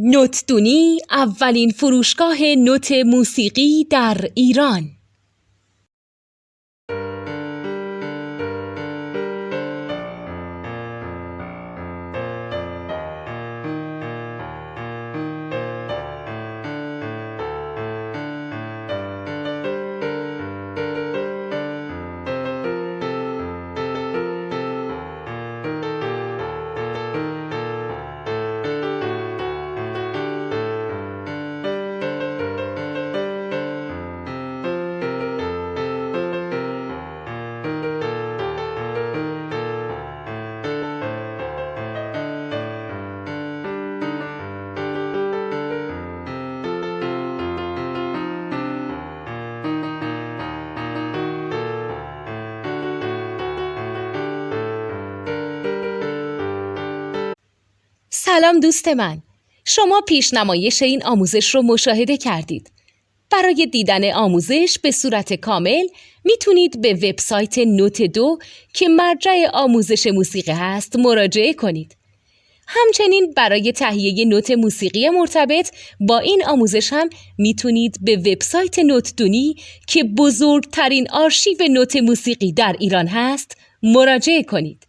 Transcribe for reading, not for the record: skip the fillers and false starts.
نوتدونی اولین فروشگاه نوت موسیقی در ایران. سلام دوست من، شما پیشنمایش این آموزش رو مشاهده کردید. برای دیدن آموزش به صورت کامل میتونید به وبسایت نوت 2 که مرجع آموزش موسیقی هست مراجعه کنید. همچنین برای تهیه نوت موسیقی مرتبط با این آموزش هم میتونید به وبسایت نوتدونی که بزرگترین آرشیو نوت موسیقی در ایران هست مراجعه کنید.